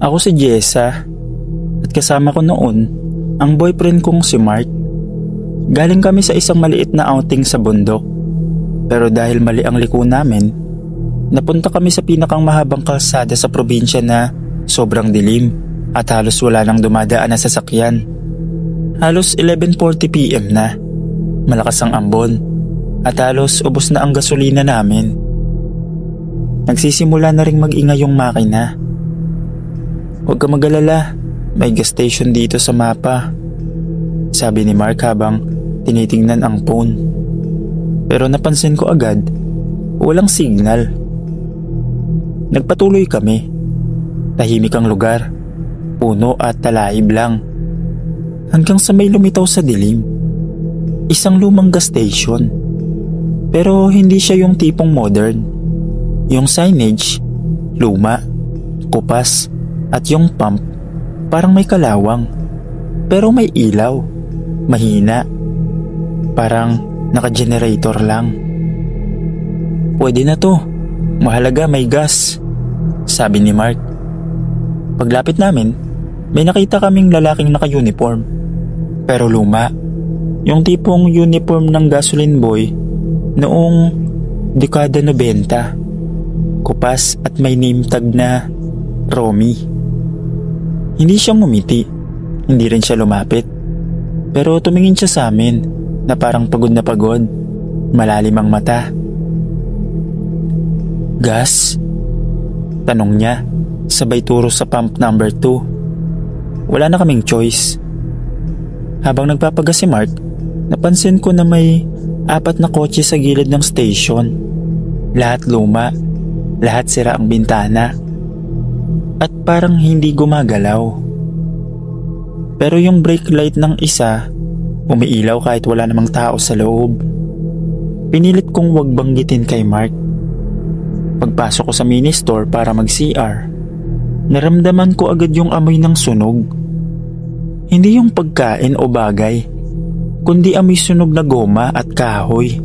Ako si Jessa at kasama ko noon ang boyfriend kong si Mark. Galing kami sa isang maliit na outing sa bundok. Pero dahil mali ang liko namin, napunta kami sa pinakang mahabang kalsada sa probinsya na sobrang dilim at halos wala nang dumadaan na sasakyan. Halos 11:40 PM na. Malakas ang ambon at halos ubos na ang gasolina namin. Nagsisimula na ring mag-ingay yung makina. Huwag ka mag-alala, may gas station dito sa mapa, sabi ni Mark habang tinitingnan ang phone. Pero napansin ko agad, walang signal. Nagpatuloy kami. Tahimik ang lugar, puno at talaib lang. Hanggang sa may lumitaw sa dilim, isang lumang gas station. Pero hindi siya yung tipong modern. Yung signage, luma, kupas, at yung pump, parang may kalawang. Pero may ilaw, mahina. Parang naka-generator lang. Pwede na to, mahalaga may gas, sabi ni Mark. Paglapit namin, may nakita kaming lalaking naka-uniform. Pero luma, yung tipong uniform ng gasoline boy noong dekada 90. Kupas at may name tag na Romy. Hindi siya ngumiti, hindi rin siya lumapit. Pero tumingin siya sa amin na parang pagod na pagod, malalim ang mata. Gas? Tanong niya, sabay turo sa pump number 2. Wala na kaming choice. Habang nagpapagas si Mark, napansin ko na may 4 na kotse sa gilid ng station. Lahat luma, lahat sira ang bintana, at parang hindi gumagalaw. Pero yung brake light ng isa, umiilaw kahit wala namang tao sa loob. Pinilit kong wag banggitin kay Mark. Pagpasok ko sa mini store para mag-CR, naramdaman ko agad yung amoy ng sunog. Hindi yung pagkain o bagay, kundi amoy sunog na goma at kahoy.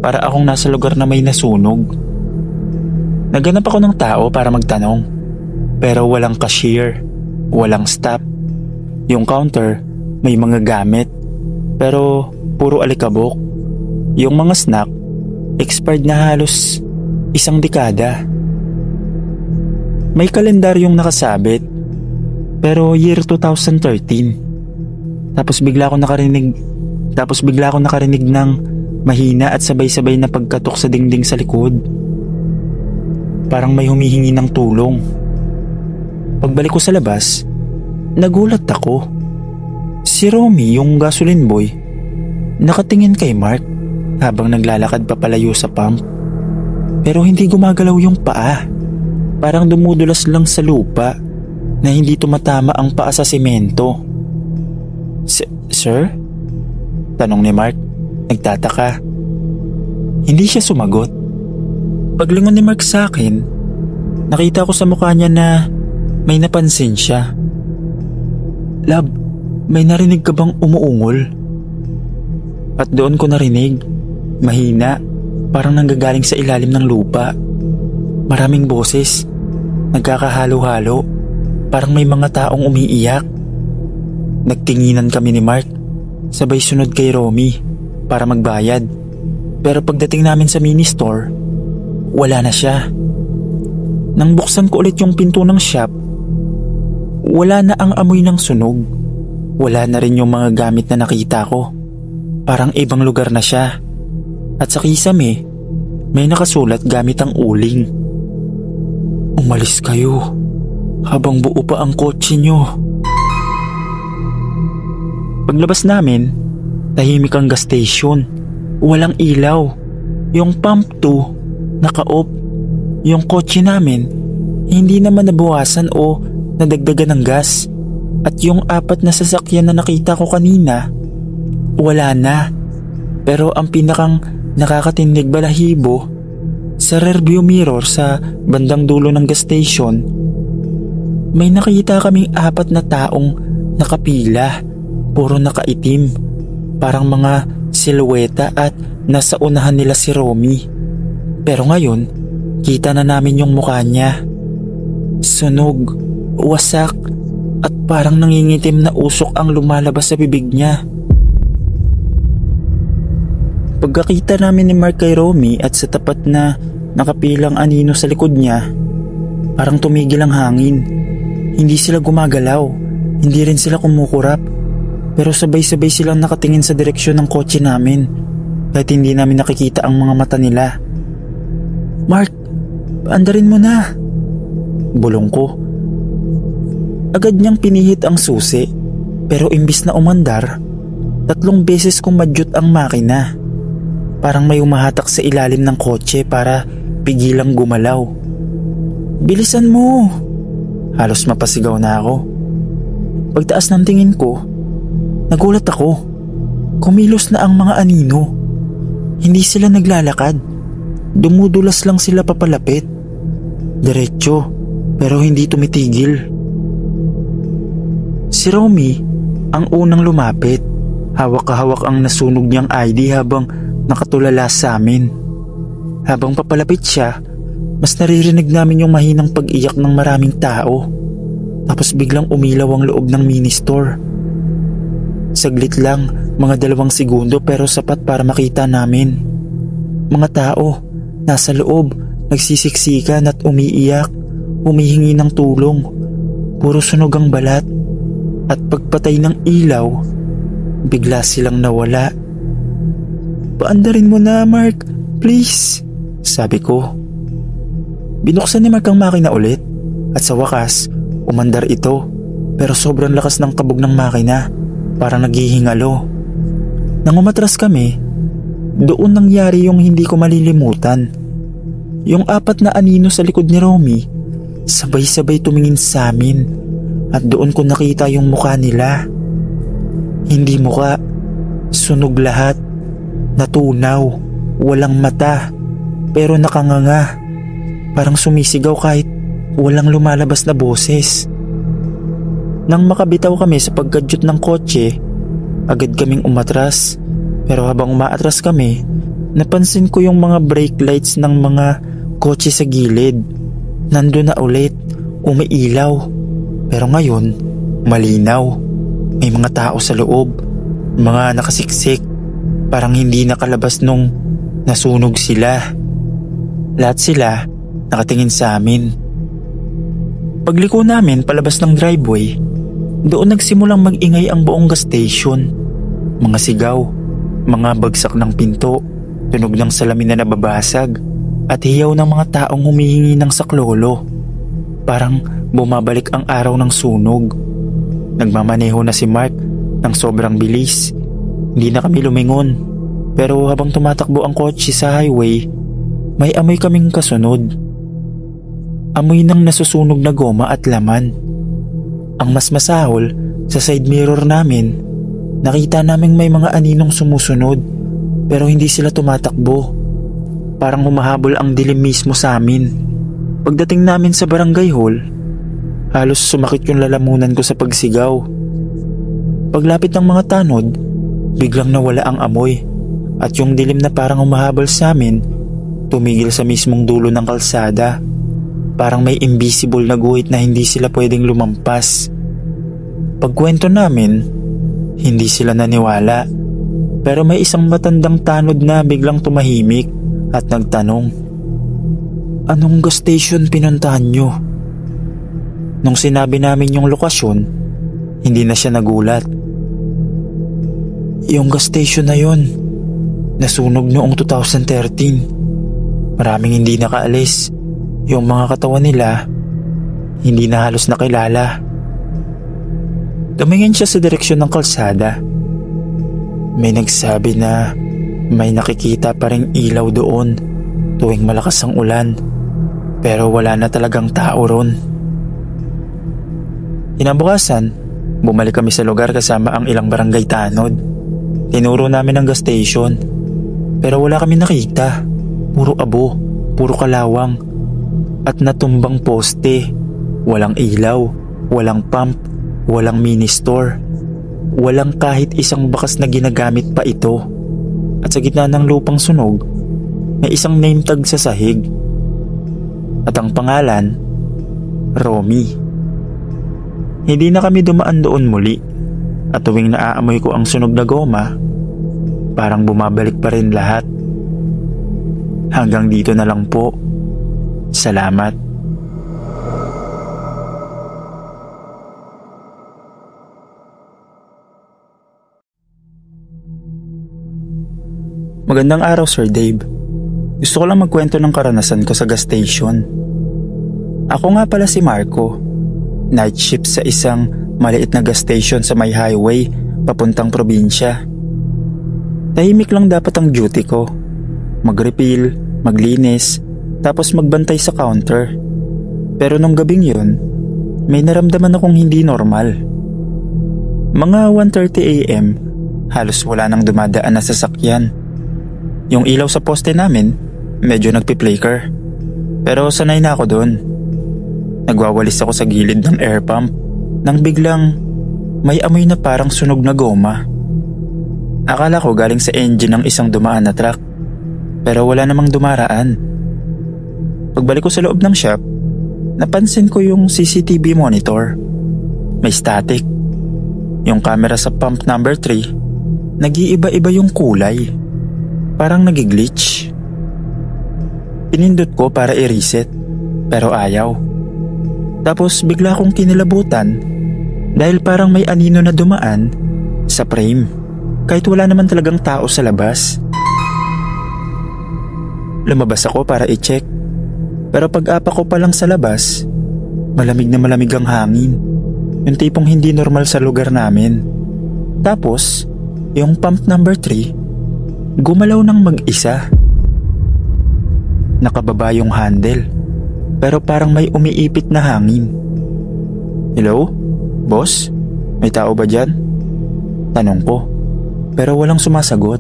Para akong nasa lugar na may nasunog. Naganap ako ng tao para magtanong, pero walang cashier, walang staff. Yung counter, may mga gamit, pero puro alikabok. Yung mga snack, expired na halos 1 dekada. May kalendaryong nakasabit, pero year 2013. Tapos bigla ako nakarinig ng mahina at sabay-sabay na pagkatok sa dingding sa likod. Parang may humihingi ng tulong. Pagbalik ko sa labas, nagulat ako. Si Romy, yung gasoline boy, nakatingin kay Mark habang naglalakad papalayo sa pump. Pero hindi gumagalaw yung paa. Parang dumudulas lang sa lupa na hindi tumatama ang paa sa semento. Sir? Tanong ni Mark, nagtataka. Hindi siya sumagot. Paglingon ni Mark sa akin, nakita ko sa mukha niya na may napansin siya. Love, may narinig ka bang umuungol? At doon ko narinig, mahina, parang nanggagaling sa ilalim ng lupa. Maraming boses, nagkakahalo-halo, parang may mga taong umiiyak. Nagtinginan kami ni Mark, sabay sunod kay Romy para magbayad. Pero pagdating namin sa mini store, wala na siya. Nang buksan ko ulit yung pinto ng shop, wala na ang amoy ng sunog. Wala na rin yung mga gamit na nakita ko. Parang ibang lugar na siya. At sa kisame, may nakasulat gamit ang uling. Umalis kayo habang buo pa ang kotse nyo. Paglabas namin, tahimik ang gas station. Walang ilaw. Yung pump 2, naka-off. Yung kotse namin, hindi naman nabawasan o nadagdagan ng gas. At yung 4 na sasakyan na nakita ko kanina, wala na. Pero ang pinakang nakakatinig balahibo, sa rearview mirror sa bandang dulo ng gas station, may nakita kaming 4 na taong nakapila, puro nakaitim, parang mga silhueta at nasa unahan nila si Romy. Pero ngayon, kita na namin yung mukha niya. Sunog, Wasak at parang nangingitim na usok ang lumalabas sa bibig niya. Pagkakita namin ni Mark kay Romy at sa tapat na nakapilang anino sa likod niya, parang tumigil ang hangin. Hindi sila gumagalaw, hindi rin sila kumukurap, pero sabay-sabay silang nakatingin sa direksyon ng kotse namin kahit hindi namin nakikita ang mga mata nila. "Mark, paandarin mo na," bulong ko. Agad niyang pinihit ang susi, pero imbis na umandar, 3 beses kong madyot ang makina. Parang may umahatak sa ilalim ng kotse para pigilang gumalaw. "Bilisan mo!" Halos mapasigaw na ako. Pagtaas ng tingin ko, nagulat ako. Kumilos na ang mga anino. Hindi sila naglalakad. Dumudulas lang sila papalapit. Diretso, pero hindi tumitigil. Si Romy ang unang lumapit. Hawak-hawak ang nasunog niyang ID habang nakatulala sa amin. Habang papalapit siya, mas naririnig namin yung mahinang pag-iyak ng maraming tao. Tapos biglang umilaw ang loob ng mini-store. Saglit lang, mga 2 segundo, pero sapat para makita namin. Mga tao, nasa loob, nagsisiksikan at umiiyak, humihingi ng tulong. Puro sunog ang balat. At pagpatay ng ilaw, bigla silang nawala. "Paandarin mo na, Mark, please," sabi ko. Binuksan ni Mark ang makina ulit at sa wakas, umandar ito, pero sobrang lakas ng kabog ng makina, parang naghihingalo. Nang umatras kami, doon nangyari yung hindi ko malilimutan. Yung 4 na anino sa likod ni Romy, sabay-sabay tumingin sa amin at doon ko nakita yung mukha nila. Hindi mukha, sunog lahat, natunaw, walang mata, pero nakanganga. Parang sumisigaw kahit walang lumalabas na boses. Nang makabitaw kami sa pagkadyot ng kotse, agad kaming umatras. Pero habang umaatras kami, napansin ko yung mga brake lights ng mga kotse sa gilid. Nandun na ulit, umiilaw. Pero ngayon, malinaw. May mga tao sa loob, mga nakasiksik, parang hindi nakalabas nung nasunog sila. Lahat sila nakatingin sa amin. Pagliko namin palabas ng driveway, doon nagsimulang mag-ingay ang buong gas station. Mga sigaw, mga bagsak ng pinto, tunog ng salamin na nababasag, at hiyaw ng mga taong humihingi ng saklolo. Parang bumabalik ang araw ng sunog. Nagmamaneho na si Mark ng sobrang bilis. Hindi na kami lumingon, pero habang tumatakbo ang kotse sa highway, may amoy kaming kasunod. Amoy ng nasusunog na goma at laman. Ang mas masahol, sa side mirror namin, nakita naming may mga aninong sumusunod, pero hindi sila tumatakbo. Parang humahabol ang dilim mismo sa amin. Pagdating namin sa barangay hall, halos sumakit yung lalamunan ko sa pagsigaw. Paglapit ng mga tanod, biglang nawala ang amoy, at yung dilim na parang humahabol sa amin, tumigil sa mismong dulo ng kalsada. Parang may invisible na guhit na hindi sila pwedeng lumampas. Pagkwento namin, hindi sila naniwala. Pero may isang matandang tanod na biglang tumahimik at nagtanong, "Anong gas station pinuntahan nyo?" Nung sinabi namin yung lokasyon, hindi na siya nagulat. "Yung gas station na yun, nasunog noong 2013. Maraming hindi nakaalis. Yung mga katawan nila, hindi na halos nakilala." Tumingin siya sa direksyon ng kalsada. May nagsabi na may nakikita pa ring ilaw doon tuwing malakas ang ulan, pero wala na talagang tao ron. Kinabukasan, bumalik kami sa lugar kasama ang ilang barangay tanod. Tinuro namin ang gas station, pero wala kami nakita. Puro abo, puro kalawang, at natumbang poste. Walang ilaw, walang pump, walang mini store. Walang kahit isang bakas na ginagamit pa ito. At sa gitna ng lupang sunog, may isang name tag sa sahig. At ang pangalan, Romy. Hindi na kami dumaan doon muli at tuwing naaamoy ko ang sunog na goma, parang bumabalik pa rin lahat. Hanggang dito na lang po. Salamat. Magandang araw, Sir Dave. Gusto ko lang magkwento ng karanasan ko sa gas station. Ako nga pala si Marco. Night shift sa isang maliit na gas station sa may highway papuntang probinsya. Tahimik lang dapat ang duty ko. Mag-refill, maglinis, tapos magbantay sa counter. Pero nung gabing yun, may naramdaman akong hindi normal. Mga 1:30 AM, halos wala nang dumadaan na sasakyan. Yung ilaw sa poste namin, medyo nagpi-flicker. Pero sanay na ako doon. Nagwawalis ako sa gilid ng air pump nang biglang may amoy na parang sunog na goma. Akala ko galing sa engine ng isang dumaan na truck, pero wala namang dumaraan. Pagbalik ko sa loob ng shop, napansin ko yung CCTV monitor. May static. Yung camera sa pump number 3, nag-iiba-iba yung kulay. Parang nag-glitch. Pinindot ko para i-reset, pero ayaw. Tapos bigla akong kinilabutan dahil parang may anino na dumaan sa frame kahit wala naman talagang tao sa labas. Lumabas ako para i-check, pero pag-apa ko pa lang sa labas, malamig na malamig ang hangin. Yung tipong hindi normal sa lugar namin. Tapos, yung pump number 3, gumalaw ng mag-isa. Nakababa yung handle, pero parang may umiipit na hangin. Hello? Boss? May tao ba dyan? Tanong ko, pero walang sumasagot.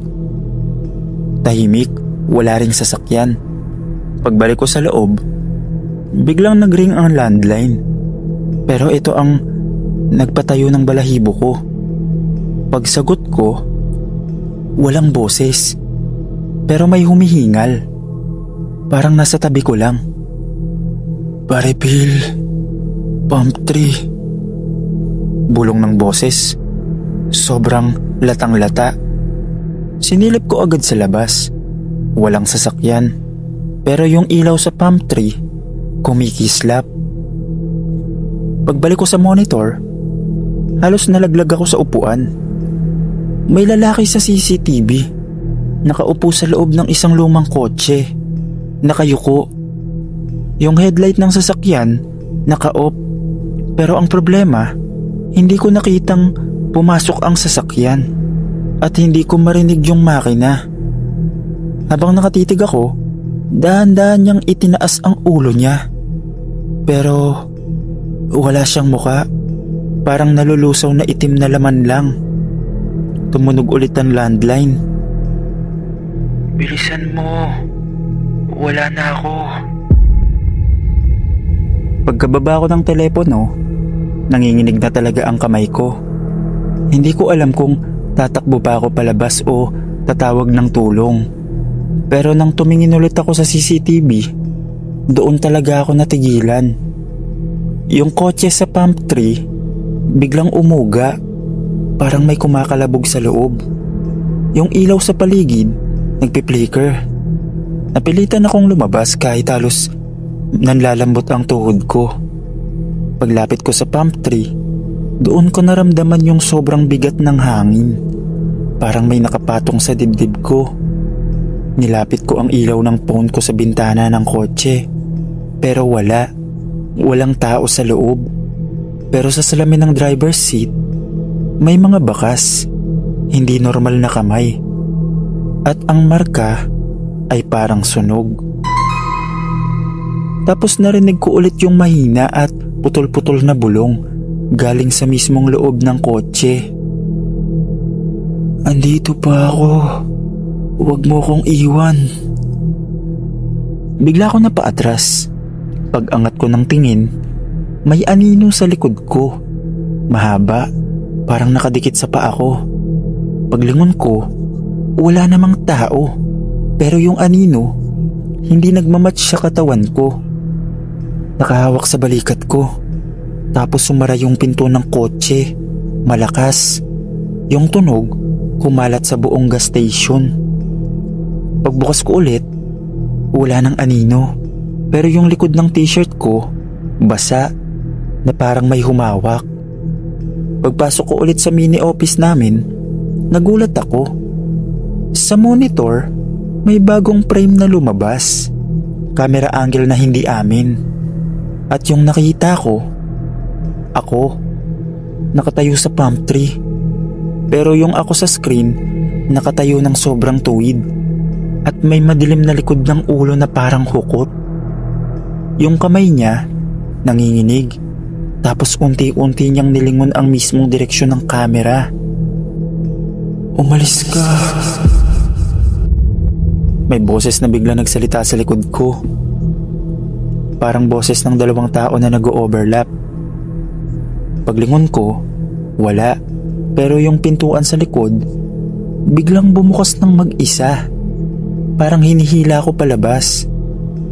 Tahimik, wala ring sasakyan. Pagbalik ko sa loob, biglang nag-ring ang landline. Pero ito ang nagpatayo ng balahibo ko. Pagsagot ko, walang boses, pero may humihingal. Parang nasa tabi ko lang. Pa-refill, pump 3. Bulong ng boses. Sobrang latang-lata. Sinilip ko agad sa labas. Walang sasakyan. Pero yung ilaw sa pump 3, kumikislap. Pagbalik ko sa monitor, halos nalaglag ako sa upuan. May lalaki sa CCTV, nakaupo sa loob ng isang lumang kotse, nakayuko. Yung headlight ng sasakyan, naka-off. Pero ang problema, hindi ko nakitang pumasok ang sasakyan at hindi ko marinig yung makina. Habang nakatitig ako, dahan-dahan niyang itinaas ang ulo niya. Pero wala siyang muka, parang nalulusaw na itim na laman lang. Tumunog ulit ang landline. Bilisan mo. Wala na ako. Pagkababa ko ng telepono, nanginginig na talaga ang kamay ko. Hindi ko alam kung tatakbo pa ako palabas o tatawag ng tulong. Pero nang tumingin ulit ako sa CCTV, doon talaga ako natigilan. Yung kotse sa pump 3, biglang umuga. Parang may kumakalabog sa loob. Yung ilaw sa paligid, nagpi-flicker. Napilitan akong lumabas kahit halos nanlalambot ang tuhod ko. Paglapit ko sa pump 3, doon ko naramdaman yung sobrang bigat ng hangin. Parang may nakapatong sa dibdib ko. Nilapit ko ang ilaw ng phone ko sa bintana ng kotse. Pero walang tao sa loob. Pero sa salamin ng driver's seat, may mga bakas, hindi normal na kamay. At ang marka ay parang sunog. Tapos narinig ko ulit yung mahina at putol-putol na bulong galing sa mismong loob ng kotse. Andito pa ako. Huwag mo kong iwan. Bigla ko napaatras. Pag-angat ko ng tingin, may anino sa likod ko. Mahaba, parang nakadikit sa paa ko. Paglingon ko, wala namang tao. Pero yung anino, hindi nagmamatch sa katawan ko. Nakahawak sa balikat ko. Tapos sumara yung pinto ng kotse. Malakas. Yung tunog kumalat sa buong gas station. Pagbukas ko ulit, wala nang anino. Pero yung likod ng t-shirt ko, basa na parang may humawak. Pagpasok ko ulit sa mini office namin, nagulat ako. Sa monitor, may bagong frame na lumabas. Camera angle na hindi amin. At yung nakita ko, ako, nakatayo sa palm tree. Pero yung ako sa screen, nakatayo ng sobrang tuwid. At may madilim na likod ng ulo na parang hukot. Yung kamay niya, nanginginig. Tapos unti-unti niyang nilingon ang mismong direksyon ng camera. "Umalis ka." May boses na bigla nagsalita sa likod ko. Parang boses ng dalawang tao na nag-overlap. Paglingon ko, wala. Pero yung pintuan sa likod, biglang bumukas ng mag-isa. Parang hinihila ko palabas.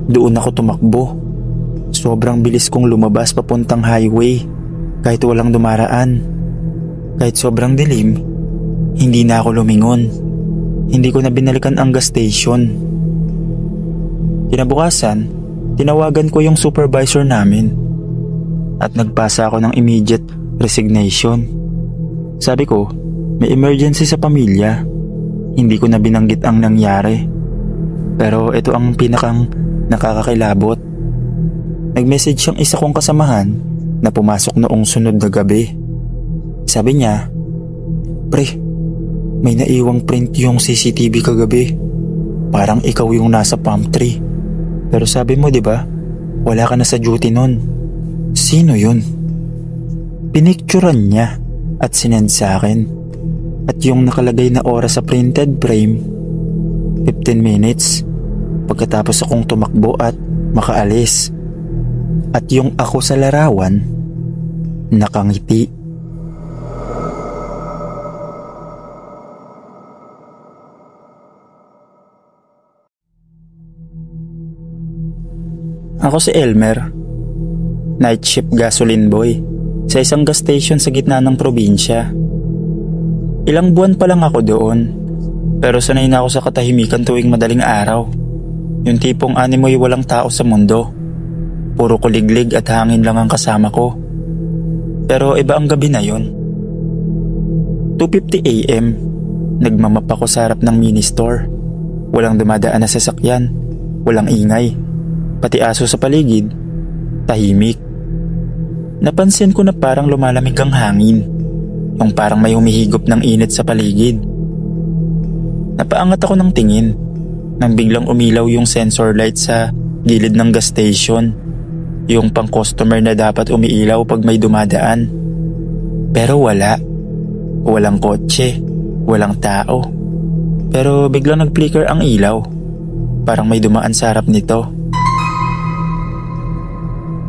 Doon ako tumakbo. Sobrang bilis kong lumabas papuntang highway kahit walang dumaraan. Kahit sobrang dilim, hindi na ako lumingon. Hindi ko na binalikan ang gas station. Kinabukasan, tinawagan ko yung supervisor namin at nagpasa ako ng immediate resignation. Sabi ko, may emergency sa pamilya. Hindi ko na binanggit ang nangyari. Pero ito ang pinakang nakakakilabot. Nag-message siyang isa kong kasamahan na pumasok noong sunod na gabi. Sabi niya, "Pre, may naiwang print yung CCTV kagabi. Parang ikaw yung nasa palm tree. Pero sabi mo 'di ba, wala ka na sa duty nun. Sino yun?" Pinicturan niya at sinend sa akin. At yung nakalagay na oras sa printed frame, 15 minutes pagkatapos akong tumakbo at makaalis. At yung ako sa larawan, nakangiti. Ako si Elmer, night shift gasoline boy sa isang gas station sa gitna ng probinsya. Ilang buwan pa lang ako doon, pero sanay na ako sa katahimikan tuwing madaling araw. Yung tipong animoy walang tao sa mundo. Puro kuliglig at hangin lang ang kasama ko. Pero iba ang gabi na yon. 2:50 AM, nagmamap ako sa harap ng mini store. Walang dumadaan na sasakyan, walang ingay. Pati aso sa paligid, tahimik. Napansin ko na parang lumalamig ang hangin. Yung parang may humihigop ng init sa paligid. Napaangat ako ng tingin nang biglang umilaw yung sensor light sa gilid ng gas station. Yung pang customer na dapat umiilaw pag may dumadaan. Pero wala. Walang kotse, walang tao. Pero biglang nag-flicker ang ilaw. Parang may dumaan sa harap nito.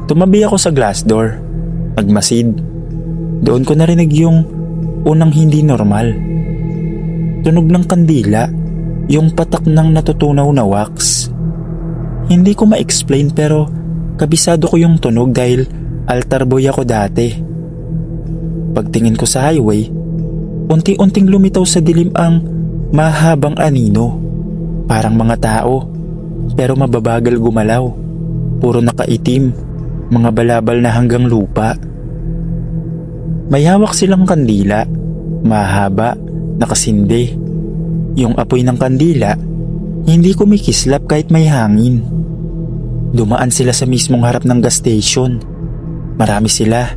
Tumabi ako sa glass door. Nagmasid. Doon ko narinig yung unang hindi normal. Tunog ng kandila. Yung patak ng natutunaw na wax. Hindi ko ma-explain pero kabisado ko yung tunog dahil altar boy ako dati. Pagtingin ko sa highway, unti-unting lumitaw sa dilim ang mahabang anino. Parang mga tao, pero mababagal gumalaw. Puro nakaitim, mga balabal na hanggang lupa. May hawak silang kandila, mahaba, nakasindi. Yung apoy ng kandila, hindi kumikislap kahit may hangin. Dumaan sila sa mismong harap ng gas station. Marami sila,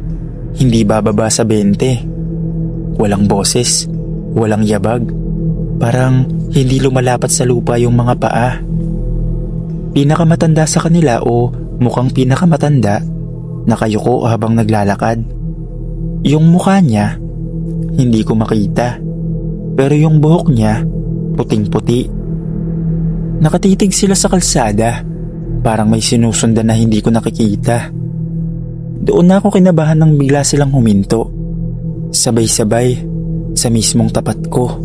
hindi bababa sa 20. Walang boses, walang yabag. Parang hindi lumalapat sa lupa yung mga paa. Pinakamatanda sa kanila o mukhang pinakamatanda, nakayuko habang naglalakad. Yung mukha niya, hindi ko makita. Pero yung buhok niya, puting-puti. Nakatitig sila sa kalsada. Parang may sinusundan na hindi ko nakikita. Doon na ako kinabahan nang bigla silang huminto. Sabay-sabay sa mismong tapat ko.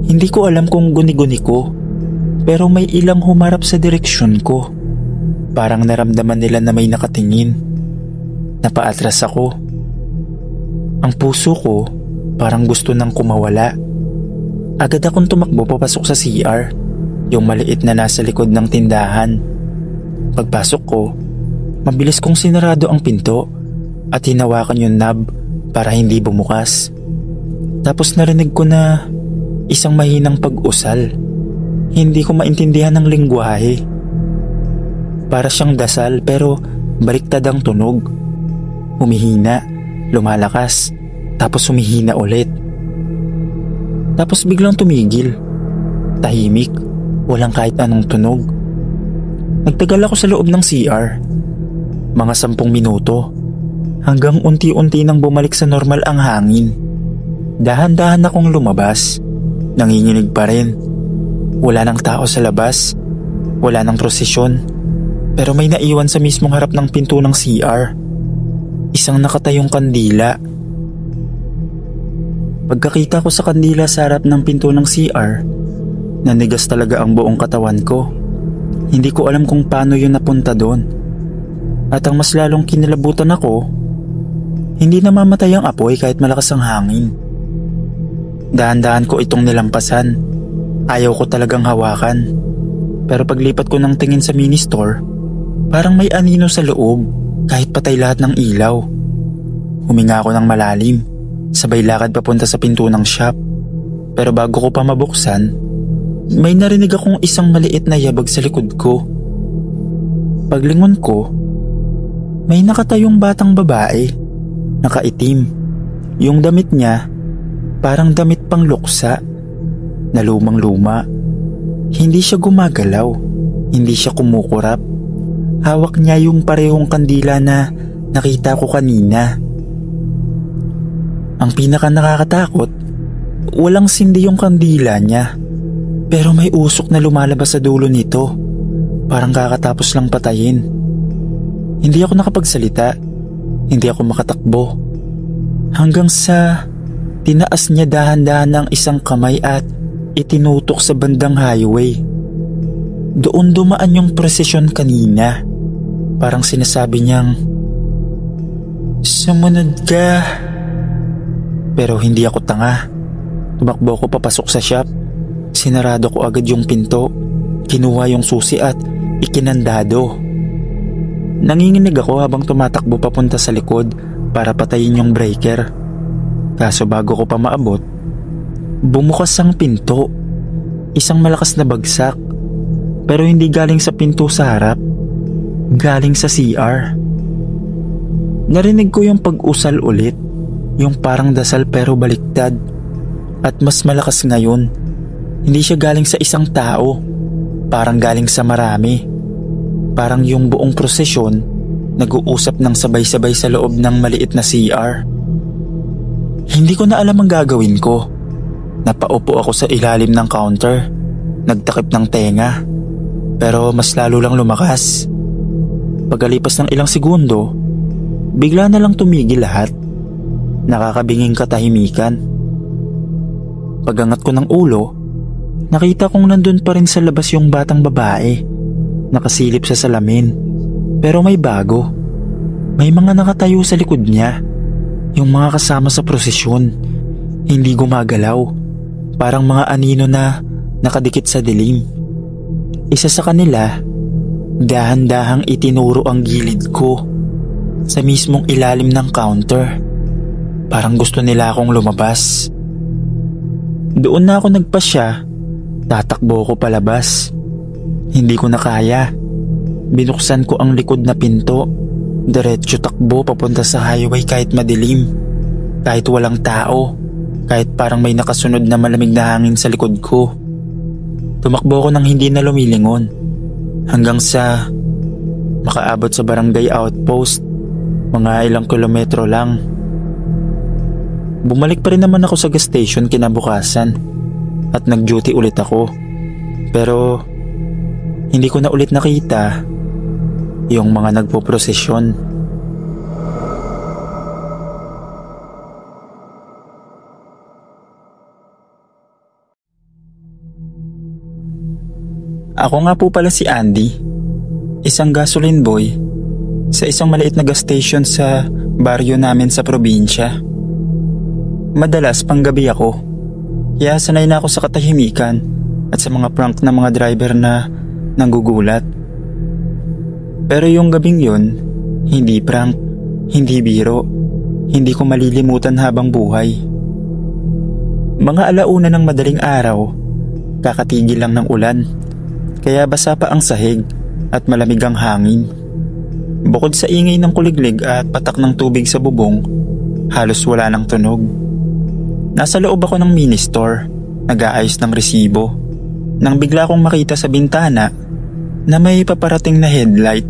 Hindi ko alam kung guni-guni ko, pero may ilang humarap sa direksyon ko. Parang naramdaman nila na may nakatingin. Napaatras ako. Ang puso ko parang gusto nang kumawala. Agad akong tumakbo papasok sa CR, yung maliit na nasa likod ng tindahan. Pagpasok ko, mabilis kong sinarado ang pinto at hinawakan yung knob para hindi bumukas. Tapos narinig ko na isang mahinang pag-usal. Hindi ko maintindihan ang lengguwahe. Para siyang dasal pero baliktad ang tunog. Humihina, lumalakas, tapos humihina ulit. Tapos biglang tumigil. Tahimik, walang kahit anong tunog. Nagtagal ako sa loob ng CR. Mga 10 minuto. Hanggang unti-unti nang bumalik sa normal ang hangin. Dahan-dahan akong lumabas. Nanginginig pa rin. Wala nang tao sa labas. Wala nang prosesyon. Pero may naiwan sa mismong harap ng pinto ng CR. Isang nakatayong kandila. Pagkakita ko sa kandila sa harap ng pinto ng CR, nanigas talaga ang buong katawan ko. Hindi ko alam kung paano yun napunta doon. At ang mas lalong kinilabutan ako, hindi namamatay ang apoy kahit malakas ang hangin. Dahan-dahan ko itong nilampasan. Ayaw ko talagang hawakan. Pero paglipat ko ng tingin sa mini store, parang may anino sa loob kahit patay lahat ng ilaw. Huminga ako ng malalim, sabay lakad papunta sa pinto ng shop. Pero bago ko pa mabuksan, may narinig akong isang maliit na yabag sa likod ko. Paglingon ko, may nakatayong batang babae, nakaitim. Yung damit niya, parang damit pang luksa, na lumang-luma. Hindi siya gumagalaw, hindi siya kumukurap. Hawak niya yung parehong kandila na nakita ko kanina. Ang pinaka nakakatakot, walang sindi yung kandila niya. Pero may usok na lumalabas sa dulo nito. Parang kakatapos lang patayin. Hindi ako nakapagsalita. Hindi ako makatakbo. Hanggang sa tinaas niya dahan-dahan ng isang kamay at itinutok sa bandang highway. Doon dumaan yung prosesyon kanina. Parang sinasabi niyang, "Sumunod ka." Pero hindi ako tanga. Tumakbo ako papasok sa shop. Sinarado ko agad yung pinto. Kinuha yung susi at ikinandado. Nanginginig ako habang tumatakbo papunta sa likod para patayin yung breaker. Kaso bago ko pa maabot, bumukas ang pinto. Isang malakas na bagsak. Pero hindi galing sa pinto sa harap. Galing sa CR. Narinig ko yung pag-usal ulit. Yung parang dasal pero baliktad. At mas malakas ngayon. Hindi siya galing sa isang tao. Parang galing sa marami. Parang yung buong prosesyon nag-uusap ng sabay-sabay sa loob ng maliit na CR. Hindi ko na alam ang gagawin ko. Napaupo ako sa ilalim ng counter. Nagtakip ng tenga. Pero mas lalo lang lumakas. Pagkalipas ng ilang segundo, bigla na lang tumigil lahat. Nakakabinging katahimikan. Pagangat ko ng ulo, nakita kong nandun pa rin sa labas yung batang babae. Nakasilip sa salamin. Pero may bago. May mga nakatayo sa likod niya. Yung mga kasama sa prosesyon. Hindi gumagalaw. Parang mga anino na nakadikit sa dilim. Isa sa kanila, dahan-dahang itinuro ang gilid ko sa mismong ilalim ng counter. Parang gusto nila akong lumabas. Doon na ako nagpasya. Tatakbo ko palabas. Hindi ko na kaya. Binuksan ko ang likod na pinto. Diretso takbo papunta sa highway kahit madilim. Kahit walang tao. Kahit parang may nakasunod na malamig na hangin sa likod ko. Tumakbo ko nang hindi na lumilingon. Hanggang sa makaabot sa barangay outpost. Mga ilang kilometro lang. Bumalik pa rin naman ako sa gas station kinabukasan. At nag-duty ulit ako. Pero hindi ko na ulit nakita yung mga nagpo-prosesyon. Ako nga po pala si Andy, isang gasoline boy sa isang maliit na gas station sa baryo namin sa probinsya. Madalas panggabi ako, kaya sanay na ako sa katahimikan at sa mga prank ng mga driver na nanggugulat. Pero yung gabing yun, hindi prank, hindi biro, hindi ko malilimutan habang buhay. Mga alauna ng madaling araw, kakatigil lang ng ulan, kaya basa pa ang sahig at malamig ang hangin. Bukod sa ingay ng kuliglig at patak ng tubig sa bubong, halos wala ng tunog. Nasa loob ako ng mini store, nag-aayos ng resibo, nang bigla kong makita sa bintana na may paparating na headlight.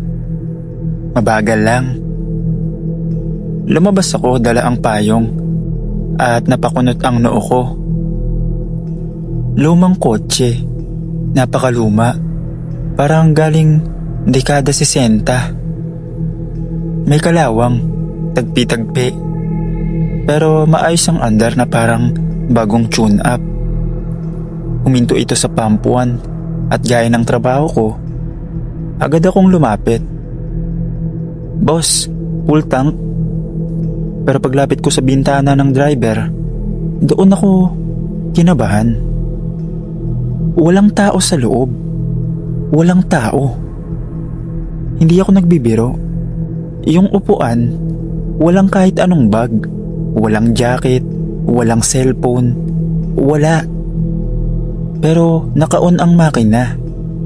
Mabagal lang. Lumabas ako, dala ang payong at napakunot ang noo ko. Lumang kotse, napakaluma, parang galing dekada 60. May kalawang, tagpi-tagpi, pero maayos ang andar na parang bagong tune-up. Huminto ito sa pampuan at gaya ng trabaho ko, agad akong lumapit. "Boss, full tank?" Pero paglapit ko sa bintana ng driver, doon ako kinabahan. Walang tao sa loob. Walang tao. Hindi ako nagbibiro. Yung upuan, walang kahit anong bag, walang jacket, walang cellphone, wala. Pero naka-on ang makina,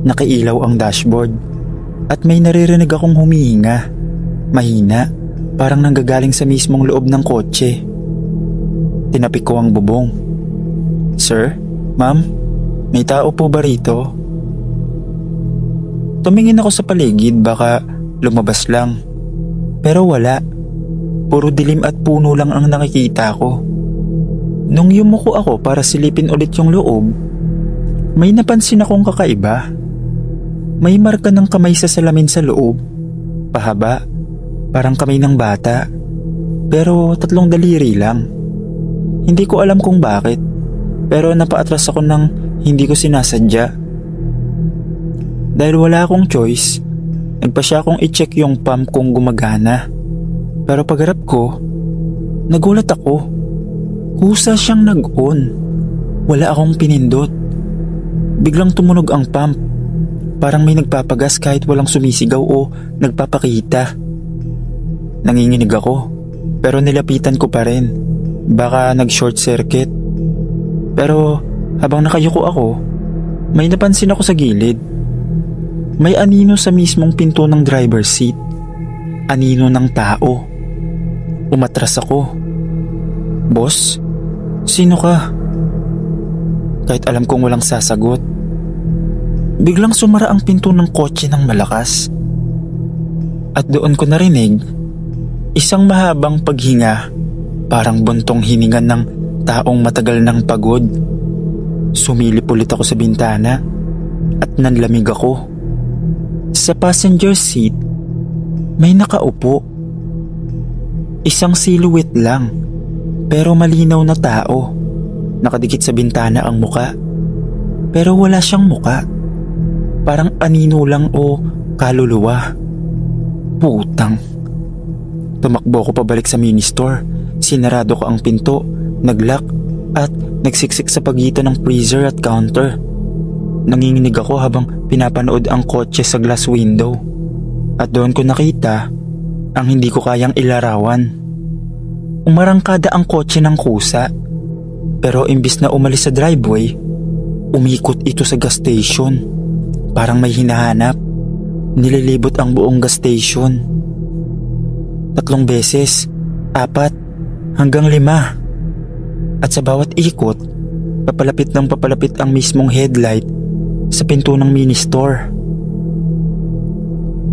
nakailaw ang dashboard, at may naririnig akong humihinga, mahina, parang nanggagaling sa mismong loob ng kotse. Tinapik ko ang bubong. "Sir? Ma'am? May tao po ba rito?" Tumingin ako sa paligid, baka lumabas lang. Pero wala. Puro dilim at puno lang ang nakikita ko. Nung yumuko ako para silipin ulit yung loob, may napansin akong kakaiba. May marka ng kamay sa salamin sa loob. Pahaba, parang kamay ng bata. Pero 3 daliri lang. Hindi ko alam kung bakit, pero napaatras ako ng hindi ko sinasadya. Dahil wala akong choice, nagpasya akong i-check yung pump kung gumagana. Pero pagharap ko, nagulat ako. Kusa siyang nag-on. Wala akong pinindot. Biglang tumunog ang pump. Parang may nagpapagas kahit walang sumisigaw o nagpapakita. Nanginginig ako, pero nilapitan ko pa rin. Baka nag-short circuit. Pero habang nakayuko ako, may napansin ako sa gilid. May anino sa mismong pinto ng driver's seat. Anino ng tao. Umatras ako. "Boss, sino ka?" Kahit alam kong walang sasagot. Biglang sumara ang pinto ng kotse ng malakas. At doon ko narinig isang mahabang paghinga, parang buntong hininga ng taong matagal ng pagod. Sumilip ulit ako sa bintana at nanlamig ako. Sa passenger seat, may nakaupo. Isang silhouette lang, pero malinaw na tao. Nakadikit sa bintana ang muka, pero wala siyang muka. Parang anino lang o kaluluwa. Putang. Tumakbo ko pabalik sa mini store. Sinarado ko ang pinto, naglock at nagsiksik sa pagitan ng freezer at counter. Nanginginig ako habang pinapanood ang kotse sa glass window. At doon ko nakita ang hindi ko kayang ilarawan. Umarangkada ang kotse ng kusa. Pero imbis na umalis sa driveway, umikot ito sa gas station. Parang may hinahanap. Nililibot ang buong gas station. 3 beses, 4, hanggang 5. At sa bawat ikot, papalapit ng papalapit ang mismong headlight sa pinto ng mini store.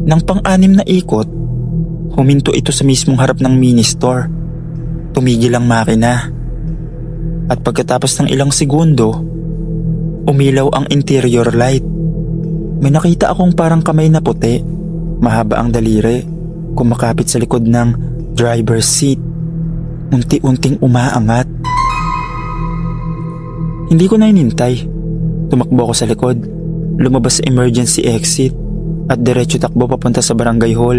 Nang pang-6 na ikot, huminto ito sa mismong harap ng mini store. Tumigil ang makina. At pagkatapos ng ilang segundo, umilaw ang interior light. May nakita akong parang kamay na puti, mahaba ang daliri, kumakapit sa likod ng driver's seat. Unti-unting umaangat. Hindi ko na inintay. Tumakbo ako sa likod, lumabas sa emergency exit at diretso takbo papunta sa barangay hall.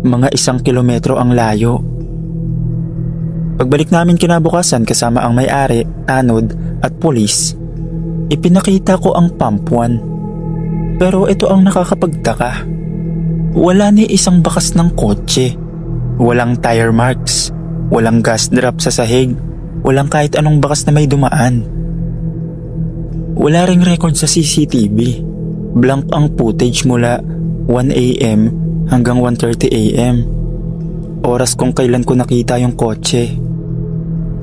Mga 1 kilometro ang layo. Pagbalik namin kinabukasan kasama ang may-ari, tanod at pulis, ipinakita ko ang pump 1. Pero ito ang nakakapagtaka. Wala ni isang bakas ng kotse. Walang tire marks. Walang gas drop sa sahig. Walang kahit anong bakas na may dumaan. Wala ring record sa CCTV. Blank ang footage mula 1 AM hanggang 1:30 AM. Oras kung kailan ko nakita yung kotse.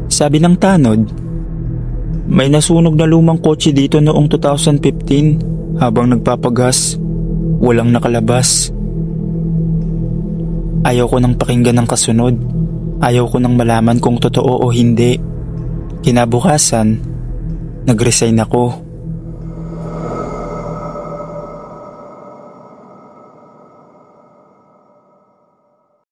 Sabi ng tanod, may nasunog na lumang kotse dito noong 2015 habang nagpapagas. Walang nakalabas. Ayaw ko nang pakinggan ng kasunod. Ayaw ko nang malaman kung totoo o hindi. Kinabukasan, nag-resign ako.